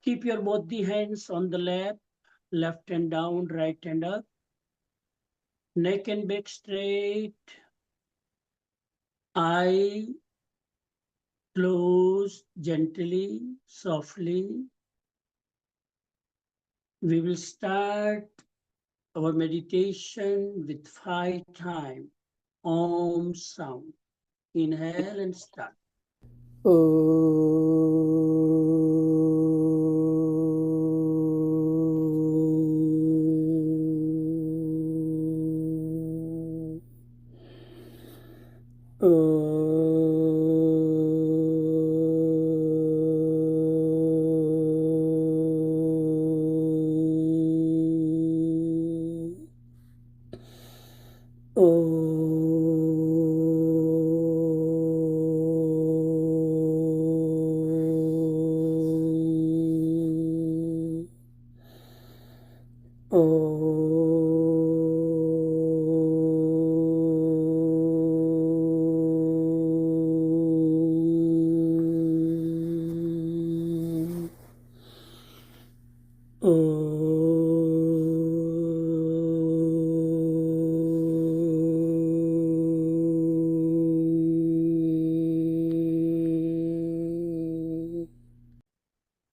Keep your both the hands on the lap, left hand down, right hand up. Neck and back straight. Eye close gently, softly. We will start our meditation with 5 times Om sound. Inhale and start.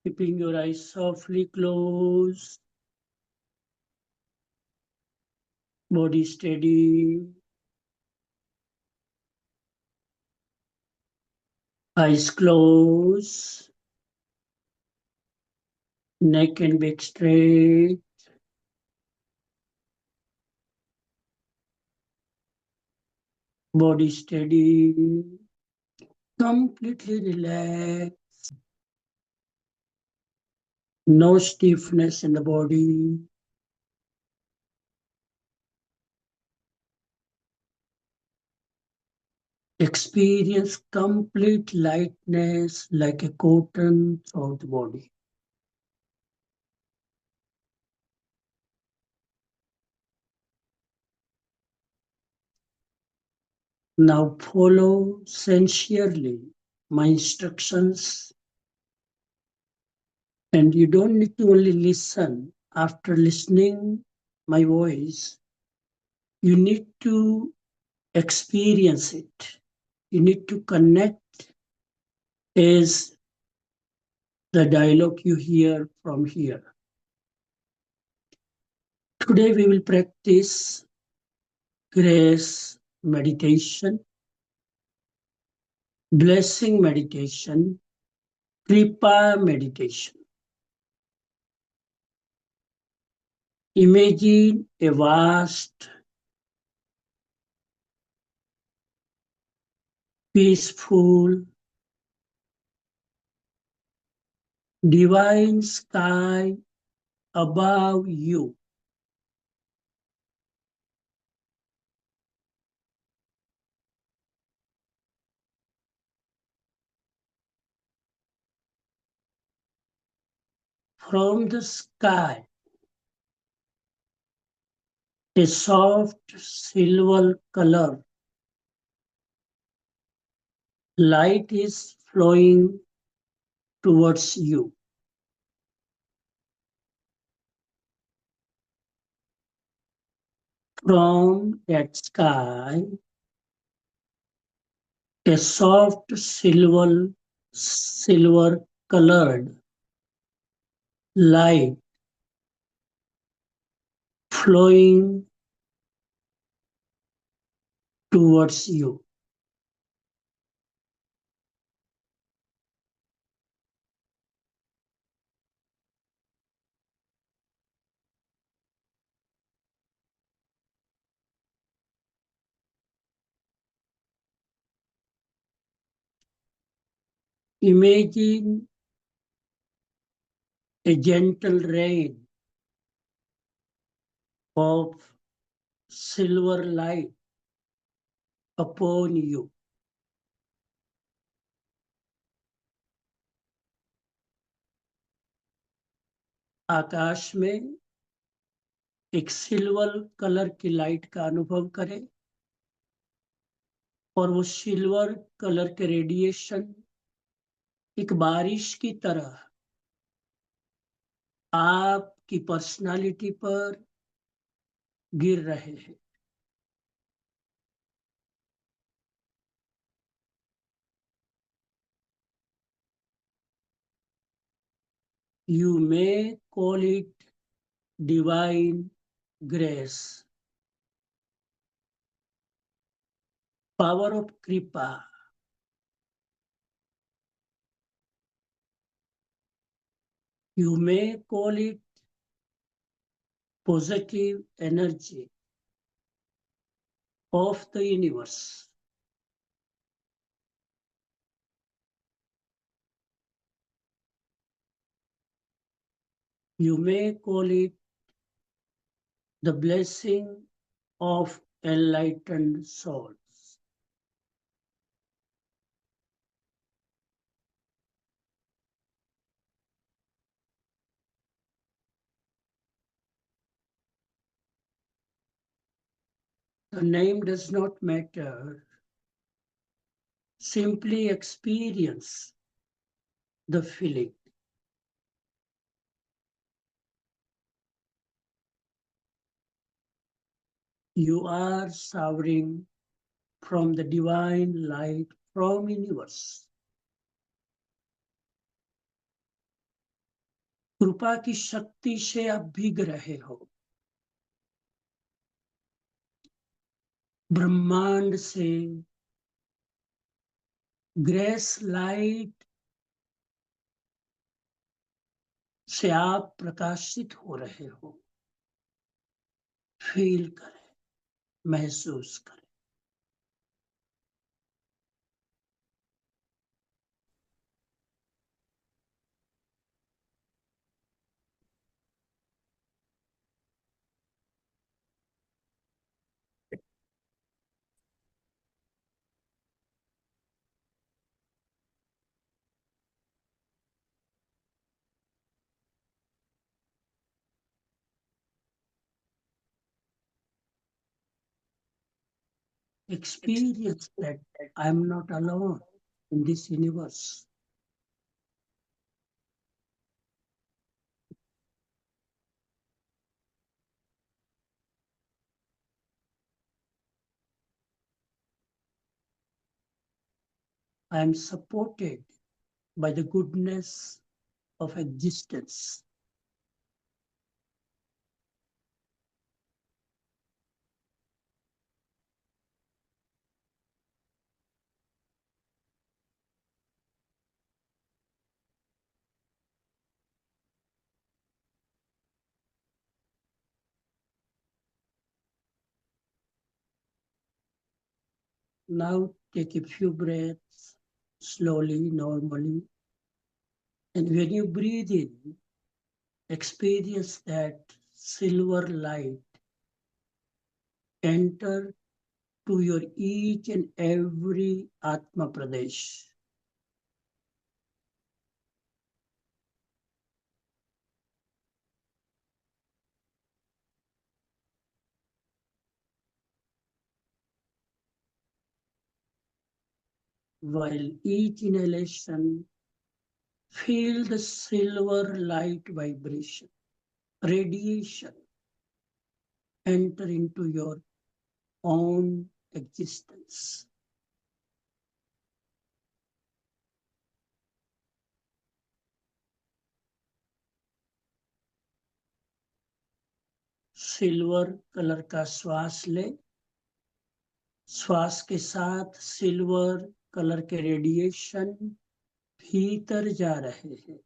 Keeping your eyes softly closed, body steady, eyes closed, neck and back straight, body steady, completely relaxed, no stiffness in the body. Experience complete lightness like a cotton throughout the body. Now follow sincerely my instructions, and you don't need to only listen. After listening my voice, you need to experience it. You need to connect as the dialogue you hear from here. Today we will practice grace meditation, blessing meditation, kripa meditation. Imagine a vast, peaceful, divine sky above you. From the sky, a soft silver color light is flowing towards you. From that sky, a soft silver colored light flowing towards you. Imagine a gentle rain of silver light upon you. आकाश में एक silver colour की light का अनुभव करें और वो silver colour के radiation एक बारिश की तरह आपकी पर्सनालिटी पर गिर रहे हैं। You may call it divine grace, power of Kripa. You may call it positive energy of the universe. You may call it the blessing of enlightened souls. The name does not matter. Simply experience the feeling. You are showering from the divine light from universe. कृपा की शक्ति से आप भीग रहे हो। ब्रह्मांड से ग्रेस लाइट से आप प्रकाशित हो रहे हो। फील करें, महसूस करें। Experience that I am not alone in this universe. I am supported by the goodness of existence. Now take a few breaths slowly, normally. And when you breathe in, experience that silver light enter to your each and every Atma Pradesh. While each inhalation, feel the silver light vibration, radiation enter into your own existence. Silver colour का श्वास ले, श्वास के साथ silver colour के radiation भीतर जा रहे हैं।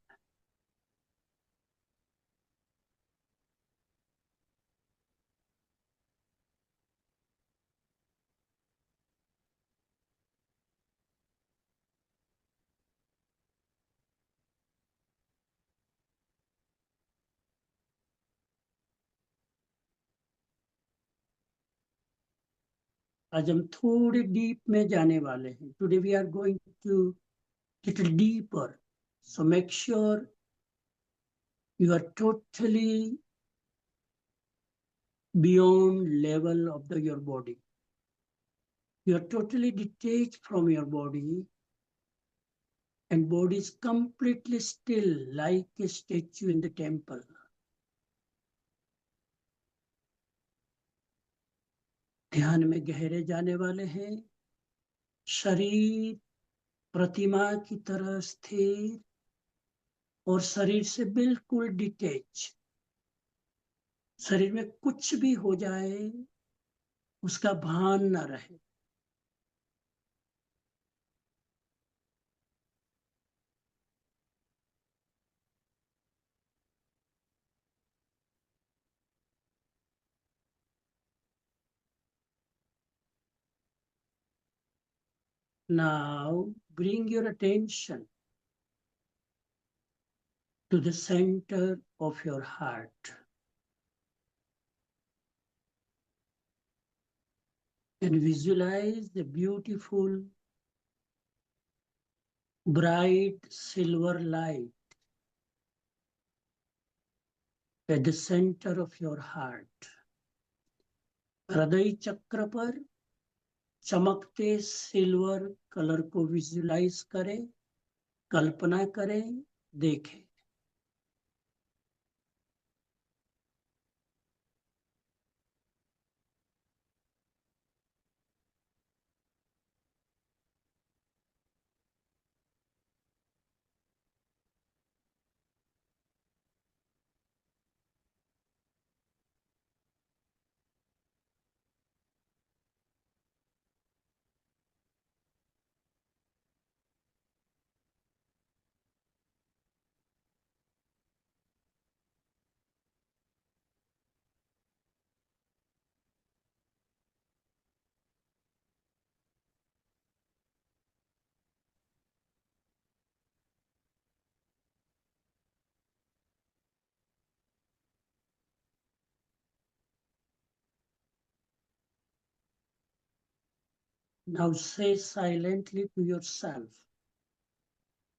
आज हम थोड़े डीप में जाने वाले हैं। Today we are going to little deeper, so make sure you are totally beyond level of your body. You are totally detached from your body, and body is completely still like a statue in the temple. ध्यान में गहरे जाने वाले हैं। शरीर प्रतिमा की तरह स्थिर और शरीर से बिल्कुल डिटेच। शरीर में कुछ भी हो जाए उसका भान न रहे। Now bring your attention to the center of your heart and visualize the beautiful, bright silver light at the center of your heart. हृदय चक्र पर चमकते सिल्वर कलर को विजुलाइज करें, कल्पना करें, देखें। Now say silently to yourself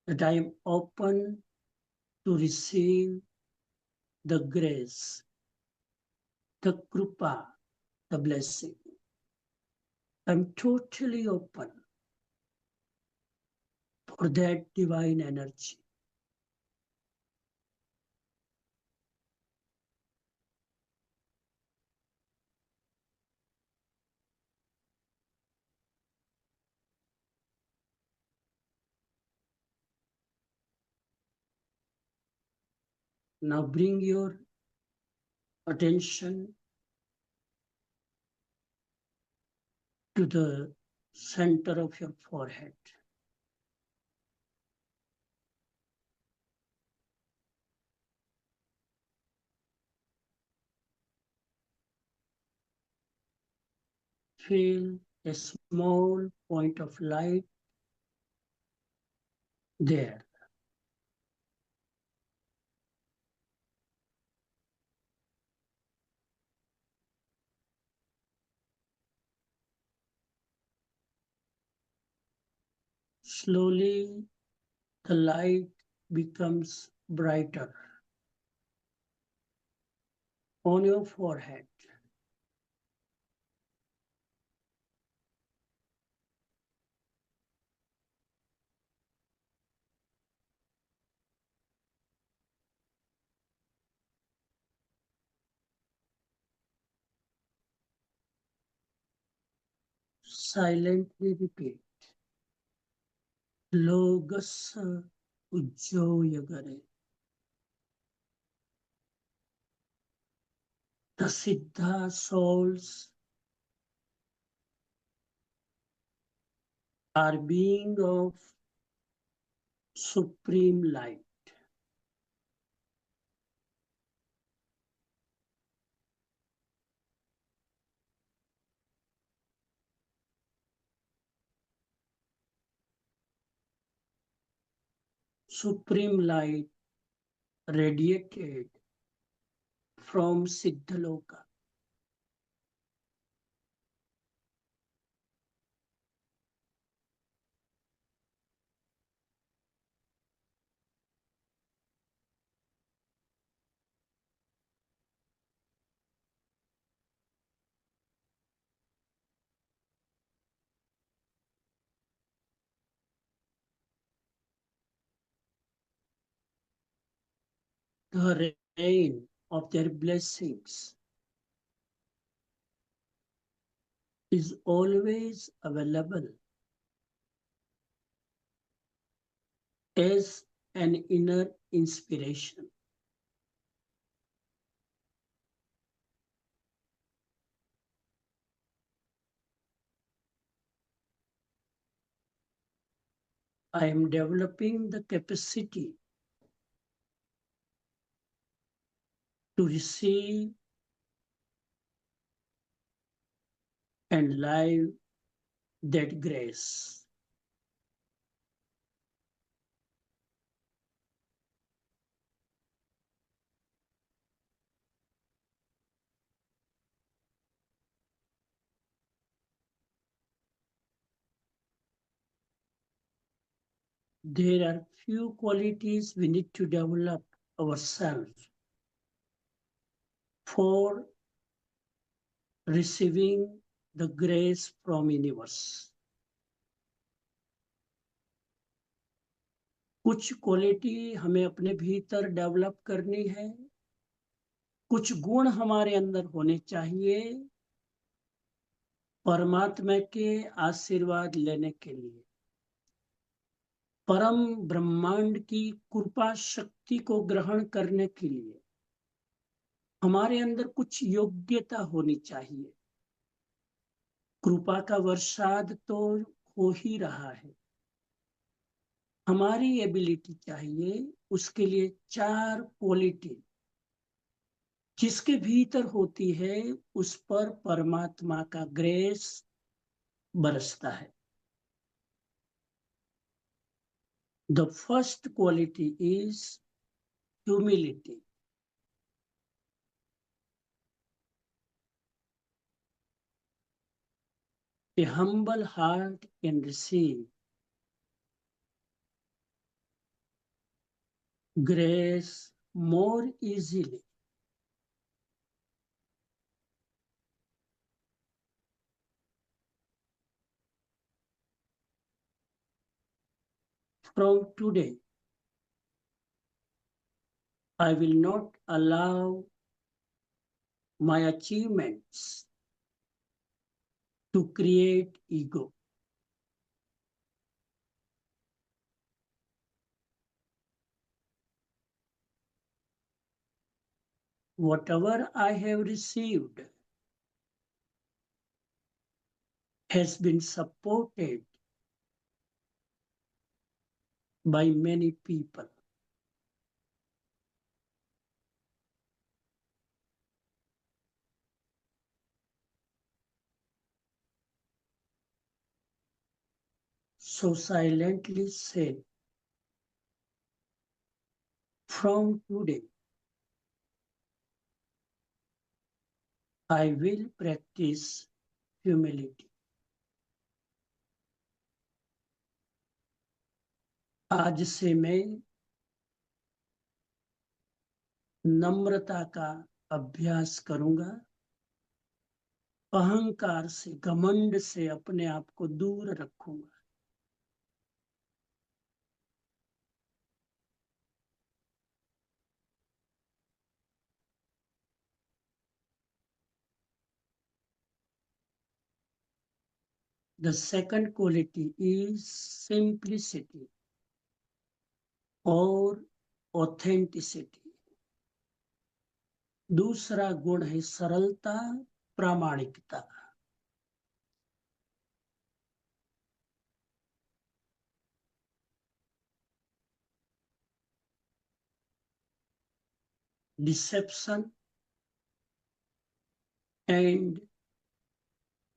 that I am open to receive the grace, the krupa, the blessing. I'm totally open for that divine energy. Now bring your attention to the center of your forehead. Feel a small point of light there. Slowly, the light becomes brighter on your forehead. Silently repeat. Logassa ujjoyagare. The Siddha souls are being of supreme light. Supreme light radiated from Siddhaloka. The rain of their blessings is always available as an inner inspiration. I am developing the capacity to receive and live that grace. There are few qualities we need to develop ourselves for receiving the grace from universe. कुछ quality हमें अपने भीतर develop करनी है, कुछ गुण हमारे अंदर होने चाहिए परमात्मा के आशीर्वाद लेने के लिए, परम ब्रह्मांड की कृपा शक्ति को ग्रहण करने के लिए हमारे अंदर कुछ योग्यता होनी चाहिए। कृपा का वर्षाद तो हो ही रहा है, हमारी एबिलिटी चाहिए, उसके लिए 4 क्वालिटी जिसके भीतर होती है उस पर परमात्मा का ग्रेस बरसता है। The first quality is humility. A humble heart can receive grace more easily. From today, I will not allow my achievements to create ego. Whatever I have received has been supported by many people. So silently say, from today, I will practice humility. आज से मैं नम्रता का अभ्यास करूंगा, अहंकार से, घमंड से अपने आप को दूर रखूंगा। The second quality is simplicity और authenticity. दूसरा गुण है सरलता, प्रामाणिकता। Deception and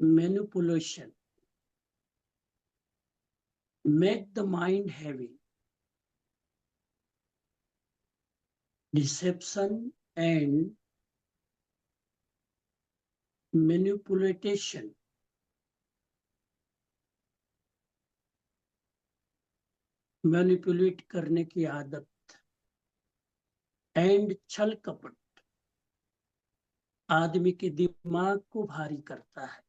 manipulation make the mind heavy. Deception and manipulation manipulate करने की आदत एंड छल कपट आदमी के दिमाग को भारी करता है।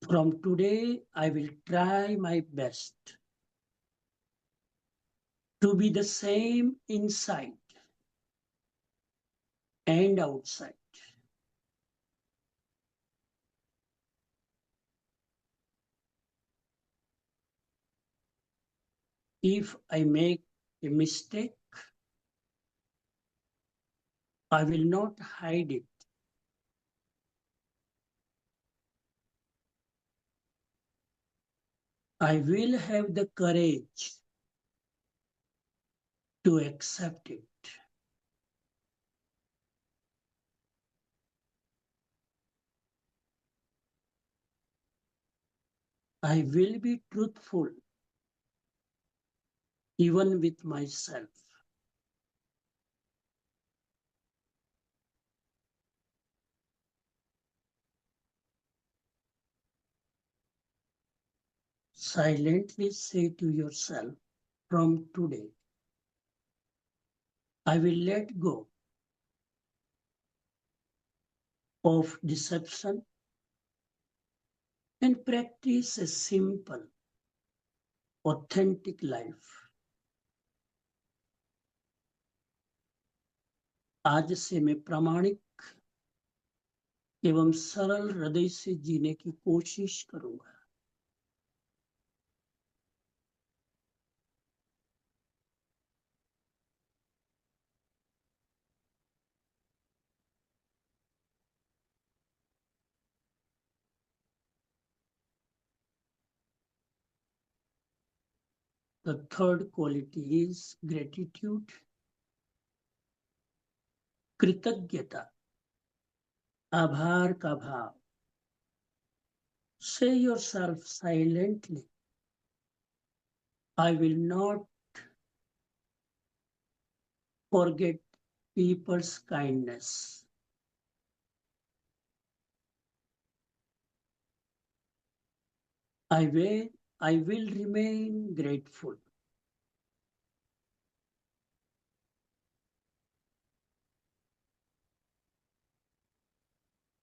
From today, I will try my best to be the same inside and outside. If I make a mistake, I will not hide it. I will have the courage to accept it. I will be truthful even with myself. Silently say to yourself, from today, I will let go of deception and practice a simple, authentic life. आज से मैं प्रामाणिक एवं सरल हृदय से जीने की कोशिश करूंगा. The third quality is gratitude, कृतज्ञता, आभार का भाव. Say yourself silently, I will not forget people's kindness. I will, I will remain grateful.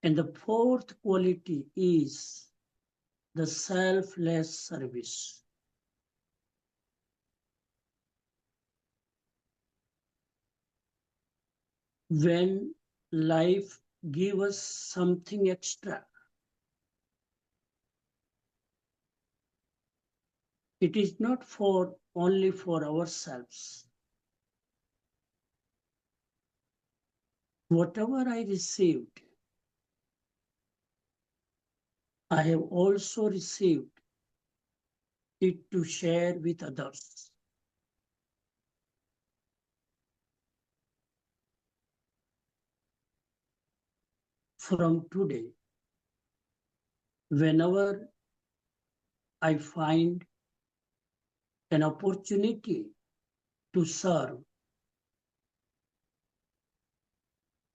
And the fourth quality is the selfless service. When life gives us something extra, it is not for only for ourselves. Whatever I received, I have also received it to share with others. From today, whenever I find an opportunity to serve,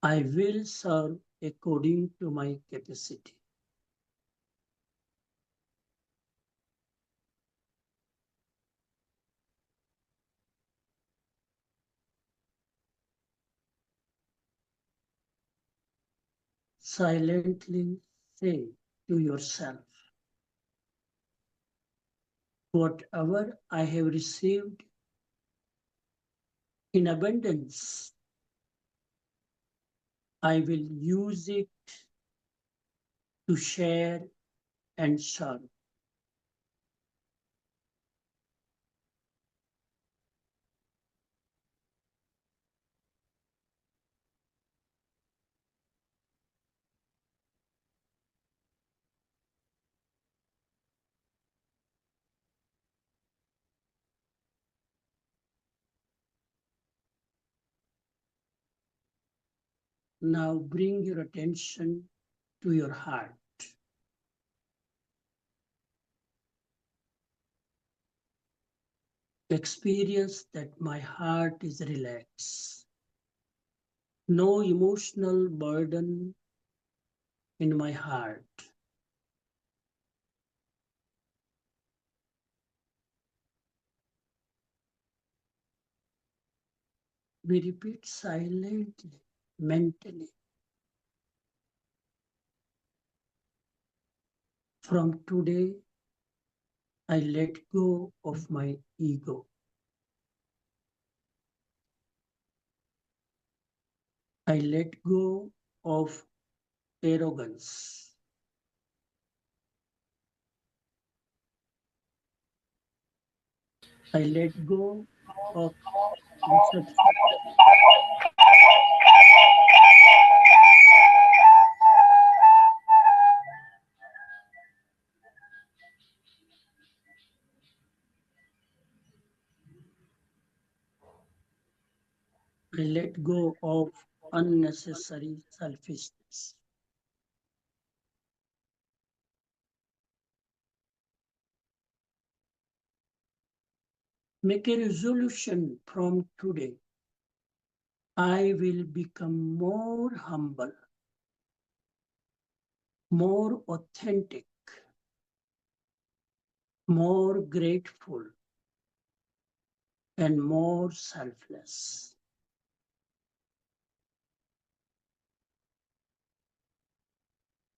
I will serve according to my capacity. Silently say to yourself, whatever I have received in abundance, I will use it to share and serve. Now bring your attention to your heart. Experience that my heart is relaxed. No emotional burden in my heart. We repeat silently, mentally. From today, I let go of my ego. I let go of arrogance. I let go of deception. I let go of unnecessary selfishness. Make a resolution from today. I will become more humble, more authentic, more grateful, and more selfless.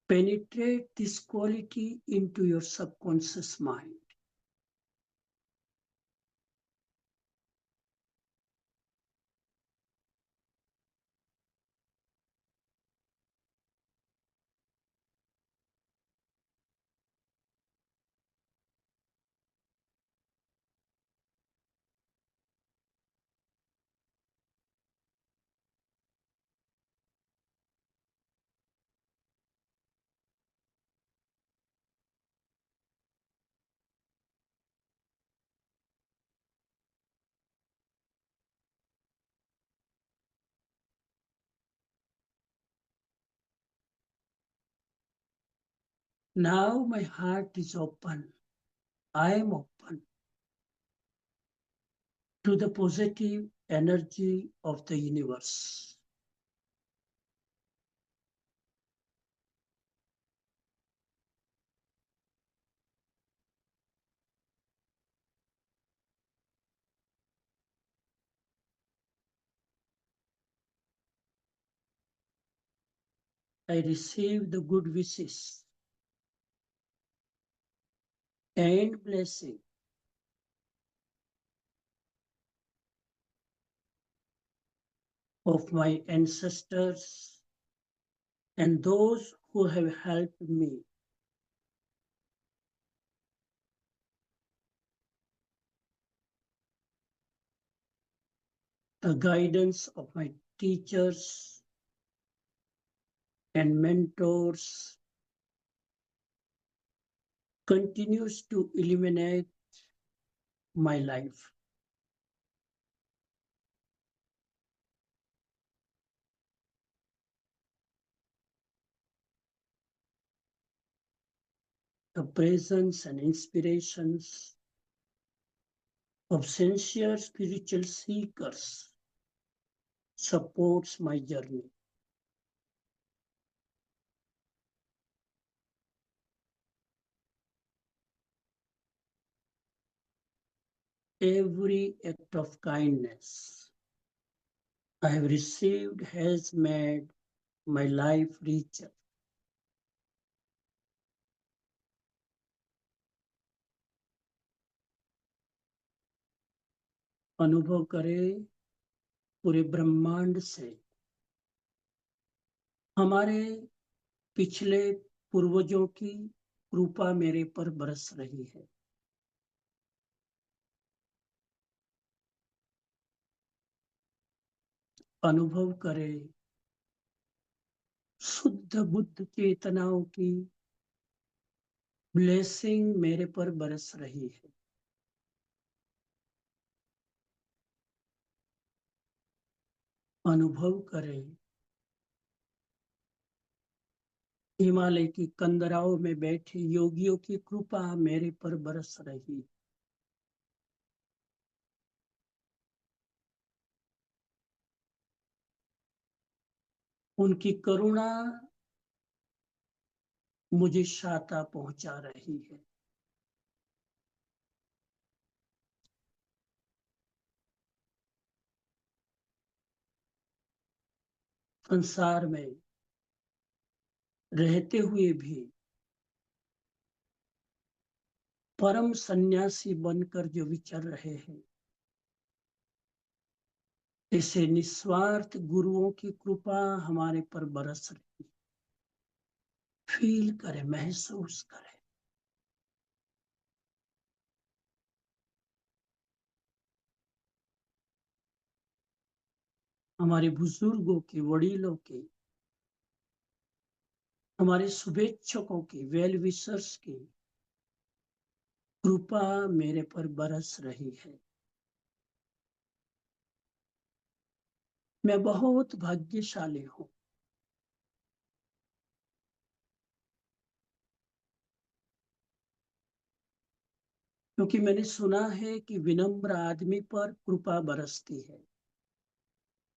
Penetrate this quality into your subconscious mind. Now my heart is open. I am open to the positive energy of the universe. I receive the good wishes and blessing of my ancestors and those who have helped me. The guidance of my teachers and mentors continues to illuminate my life. The presence and inspirations of sincere spiritual seekers supports my journey. Every act of kindness I have received has made my life richer. अनुभव करें पूरे ब्रह्मांड से हमारे पिछले पूर्वजों की कृपा मेरे पर बरस रही है। अनुभव करें शुद्ध बुद्ध चेतनाओं की ब्लेसिंग मेरे पर बरस रही है। अनुभव करें हिमालय की कंदराओं में बैठे योगियों की कृपा मेरे पर बरस रही। उनकी करुणा मुझे शाता पहुंचा रही है। संसार में रहते हुए भी परम सन्यासी बनकर जो विचर रहे हैं ऐसे निस्वार्थ गुरुओं की कृपा हमारे पर बरस रही है। फील करें, महसूस करें। हमारे बुजुर्गों के, वड़ीलों के, हमारे शुभेच्छकों की, वेल विशर्स की कृपा मेरे पर बरस रही है। मैं बहुत भाग्यशाली हूं, क्योंकि मैंने सुना है कि विनम्र आदमी पर कृपा बरसती है,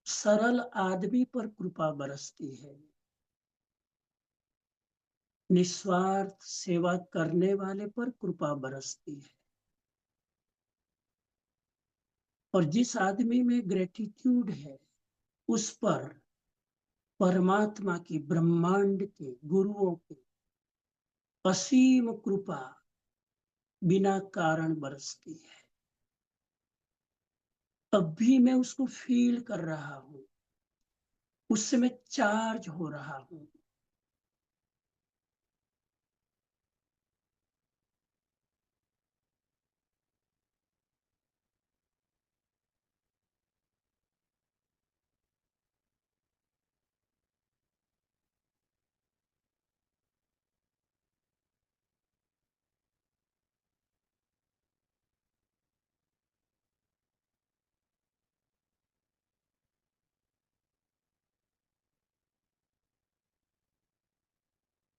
सरल आदमी पर कृपा बरसती है, निस्वार्थ सेवा करने वाले पर कृपा बरसती है। और जिस आदमी में ग्रेटिट्यूड है, उस पर परमात्मा की, ब्रह्मांड के, गुरुओं की असीम कृपा बिना कारण बरसती है। अब भी मैं उसको फील कर रहा हूं, उससे मैं चार्ज हो रहा हूं।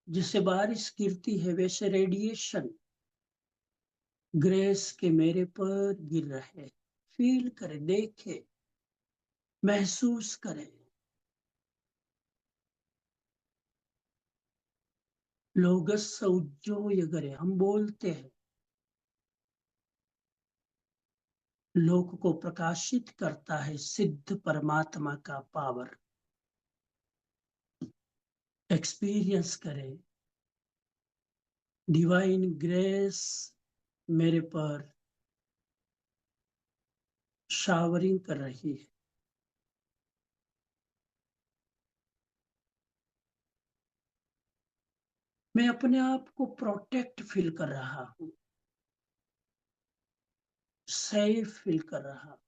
जैसे बारिश गिरती है, वैसे रेडिएशन ग्रेस के मेरे पर गिर रहे। फील करें, देखें, महसूस करें। लोगस उज्जोय, हम बोलते हैं, लोक को प्रकाशित करता है सिद्ध परमात्मा का पावर। एक्सपीरियंस करें, डिवाइन ग्रेस मेरे पर शावरिंग कर रही है। मैं अपने आप को प्रोटेक्ट फील कर रहा हूं, सेफ फील कर रहा हूं।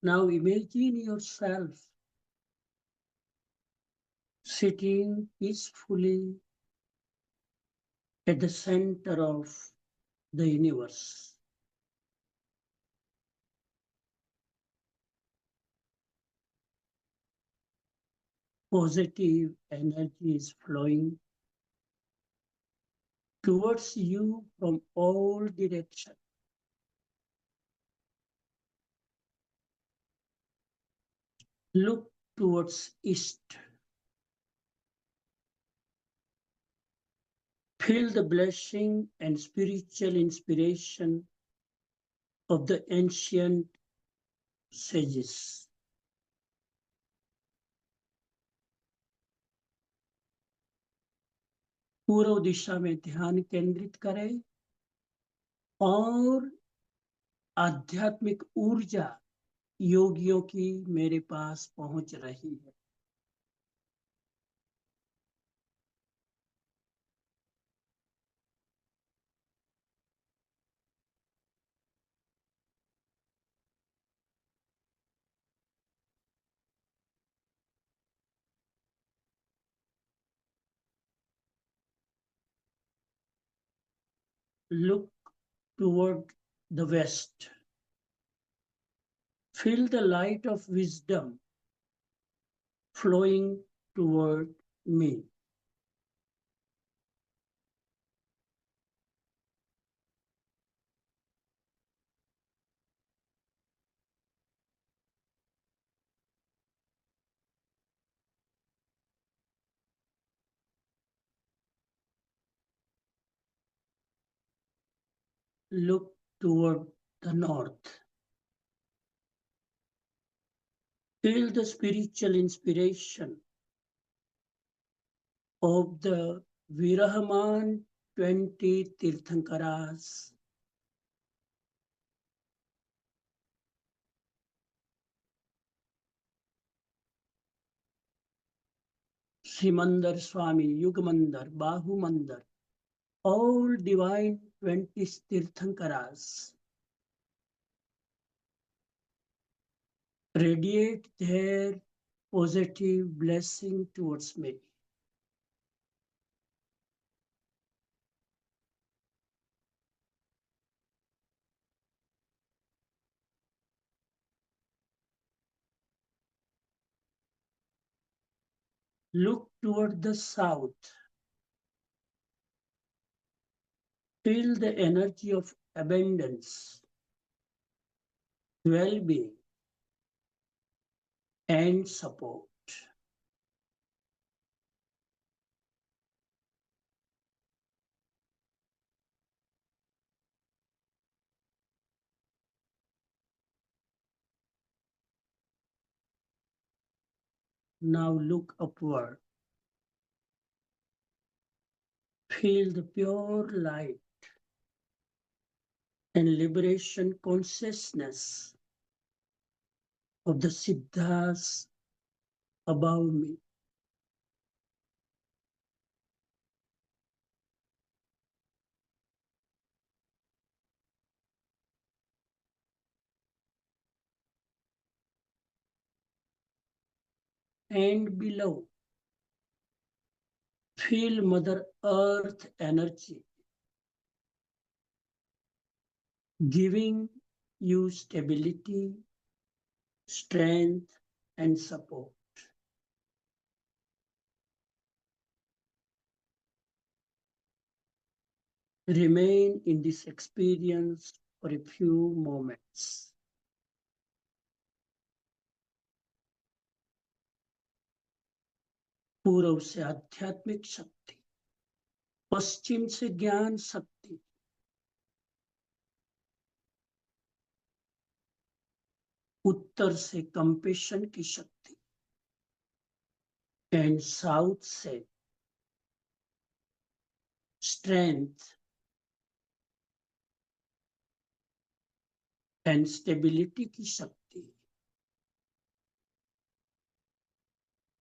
Now imagine yourself sitting peacefully at the center of the universe. Positive energy is flowing towards you from all directions. Look towards east. Feel the blessing and spiritual inspiration of the ancient sages. पूर्व दिशा में ध्यान केंद्रित करें और आध्यात्मिक ऊर्जा योगियों की मेरे पास पहुंच रही है। Look toward the west. Feel the light of wisdom flowing toward me. look toward the north. Feel the spiritual inspiration of the Virahaman 20 Tirthankaras. Simandar Swami, Yugmandar, Bahumandar, all divine 20 Tirthankaras radiate their positive blessing towards me. Look toward the south. Feel the energy of abundance, well-being, and support. Now look upward. Feel the pure light and liberation consciousness of the Siddhas above me. And below. Feel Mother Earth energy giving you stability, strength, and support. Remain in this experience for a few moments. पूर्व से आध्यात्मिक शक्ति, पश्चिम से ज्ञान शक्ति, उत्तर से compassion की शक्ति, एंड साउथ से स्ट्रेंथ एंड स्टेबिलिटी की शक्ति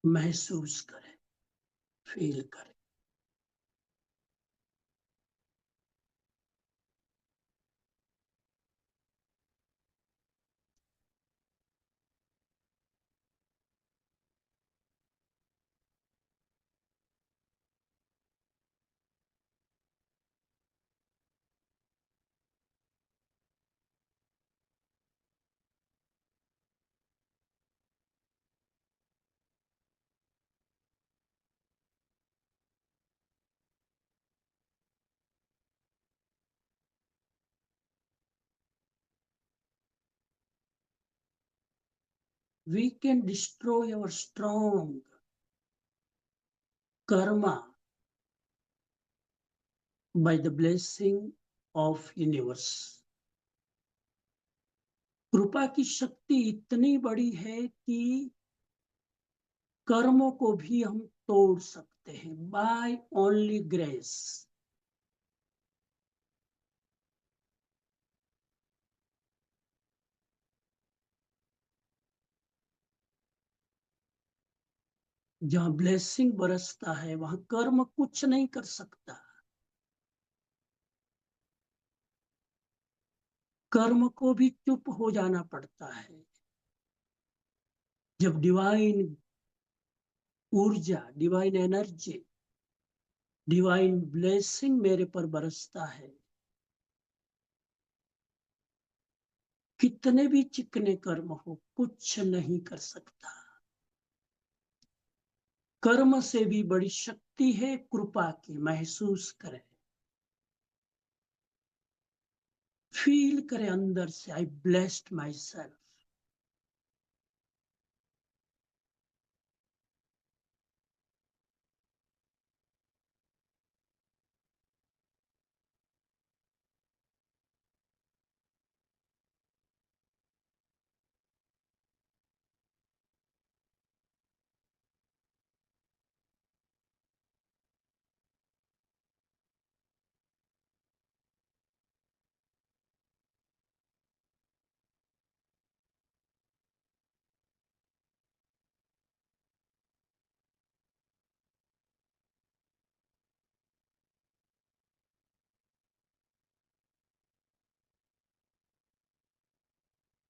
महसूस करें, फील करें. We can destroy our strong karma by the blessing of universe. कृपा की शक्ति इतनी बड़ी है कि कर्मों को भी हम तोड़ सकते हैं. By only grace. जहां ब्लेसिंग बरसता है वहां कर्म कुछ नहीं कर सकता. कर्म को भी चुप हो जाना पड़ता है. जब डिवाइन ऊर्जा, डिवाइन एनर्जी, डिवाइन ब्लेसिंग मेरे पर बरसता है, कितने भी चिकने कर्म हो कुछ नहीं कर सकता. कर्म से भी बड़ी शक्ति है कृपा की. महसूस करें, फील करें अंदर से. I blessed myself.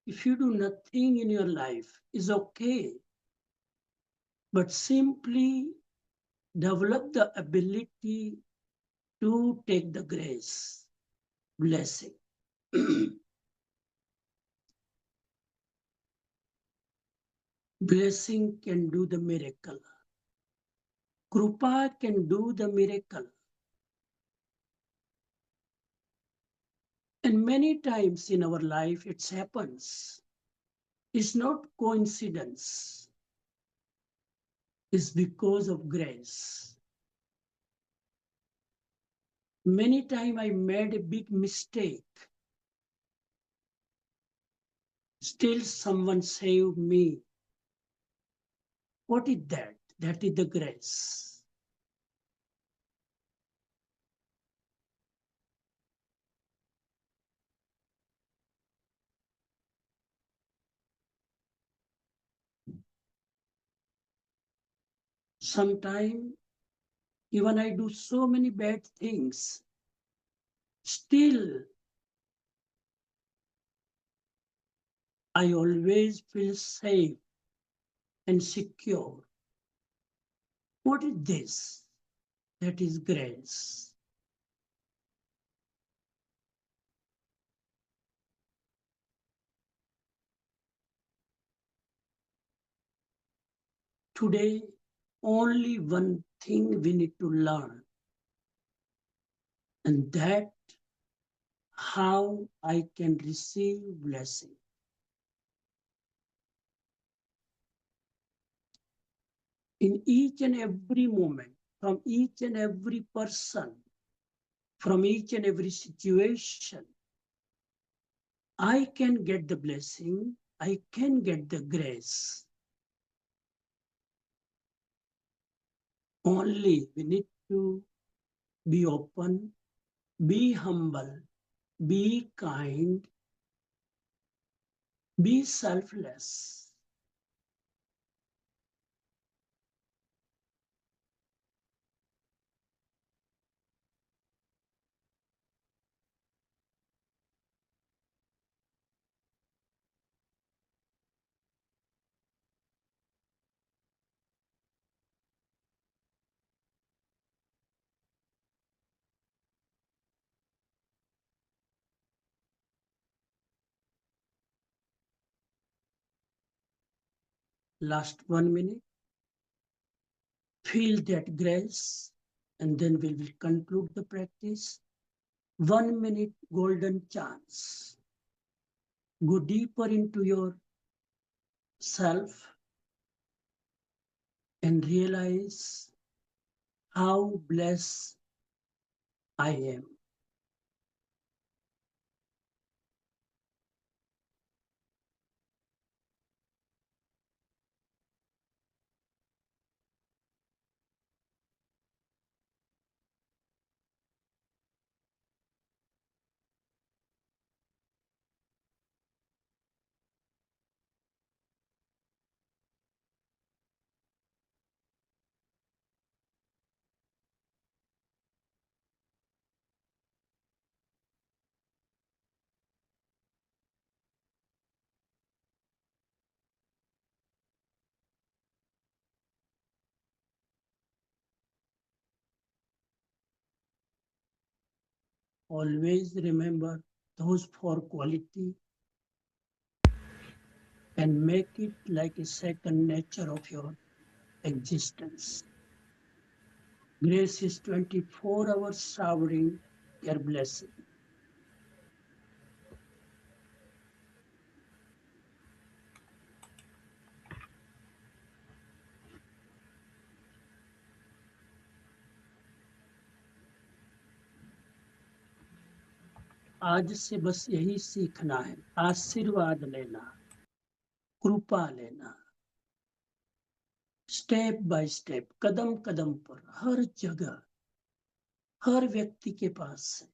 if you do nothing in your life, is okay. But simply develop the ability to take the grace, blessing. Blessing can do the miracle. Krupa can do the miracle. And many times in our life it happens. It's not coincidence. It's because of grace. Many times I made a big mistake. Still someone saved me. What is that? That is the grace. Sometimes even I do so many bad things. Still, I always feel safe and secure. What is this? That is grace. Today, only one thing we need to learn, and that how I can receive blessing. In each and every moment, from each and every person, from each and every situation, I can get the blessing, I can get the grace. Only we need to be open, be humble, be kind, be selfless. Last 1 minute, feel that grace, and then we will conclude the practice. 1 minute golden chance. Go deeper into your self and realize how blessed I am. Always remember those four qualities and make it like a second nature of your existence. Grace is 24 hours showering your blessing. आज से बस यही सीखना है, आशीर्वाद लेना, कृपा लेना, स्टेप बाय स्टेप, कदम कदम पर, हर जगह, हर व्यक्ति के पास से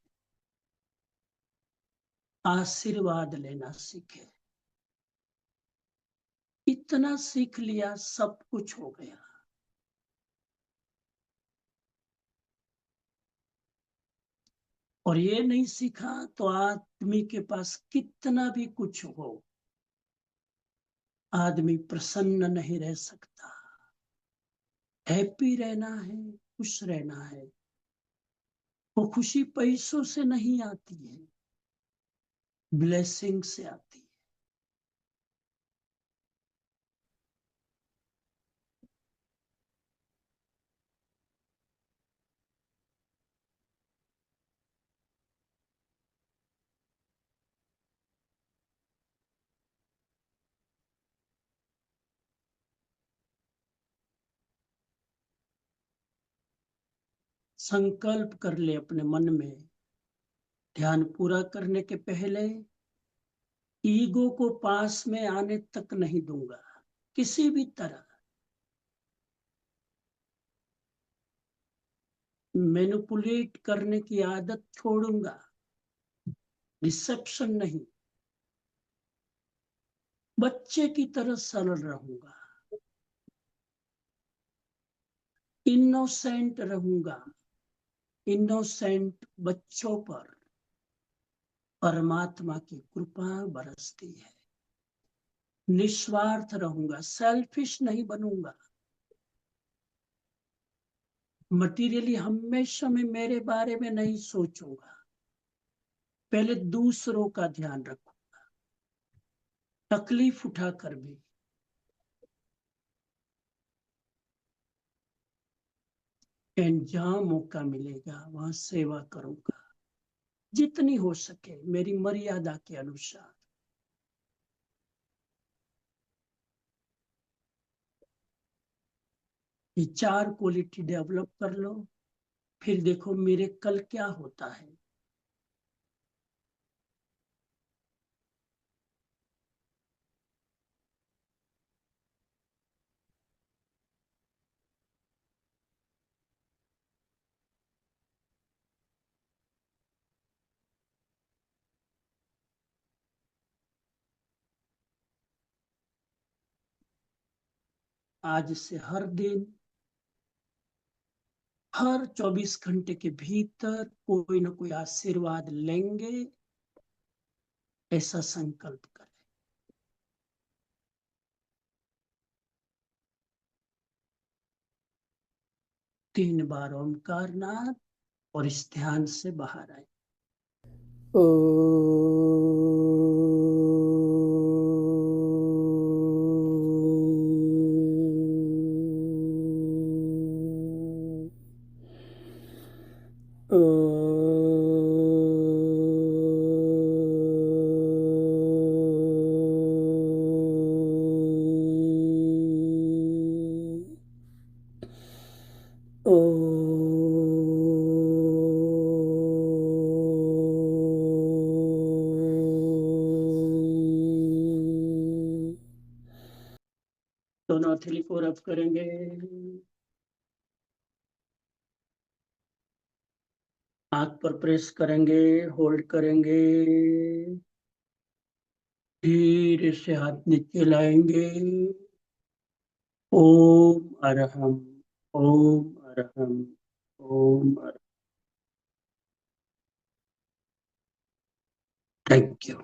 आशीर्वाद लेना सीखे। इतना सीख लिया, सब कुछ हो गया। और ये नहीं सीखा तो आदमी के पास कितना भी कुछ हो, आदमी प्रसन्न नहीं रह सकता। हैप्पी रहना है, खुश रहना है। वो खुशी पैसों से नहीं आती है, ब्लेसिंग से आती है। संकल्प कर ले अपने मन में, ध्यान पूरा करने के पहले ईगो को पास में आने तक नहीं दूंगा किसी भी तरह। मैनिपुलेट करने की आदत छोड़ूंगा, रिसेप्शन नहीं, बच्चे की तरह सरल रहूंगा, इनोसेंट रहूंगा। इनोसेंट बच्चों पर परमात्मा की कृपा बरसती है। निस्वार्थ रहूंगा, सेल्फिश नहीं बनूंगा। मटीरियली हमेशा मैं मेरे बारे में नहीं सोचूंगा, पहले दूसरों का ध्यान रखूंगा, तकलीफ उठाकर भी। एंड जहां मौका मिलेगा वहां सेवा करूंगा, जितनी हो सके मेरी मर्यादा के अनुसार। ये 4 क्वालिटी डेवलप कर लो, फिर देखो मेरे कल क्या होता है। आज से हर दिन, हर 24 घंटे के भीतर कोई ना कोई आशीर्वाद लेंगे, ऐसा संकल्प करें। 3 बार ओमकार नाद और इस ध्यान से बाहर आए। दोनों हथेली को रब करेंगे, आंख पर प्रेस करेंगे, होल्ड करेंगे, धीरे से हाथ नीचे लाएंगे। ओम अरहम, ओम अरहम, ओम अरहम। Thank you.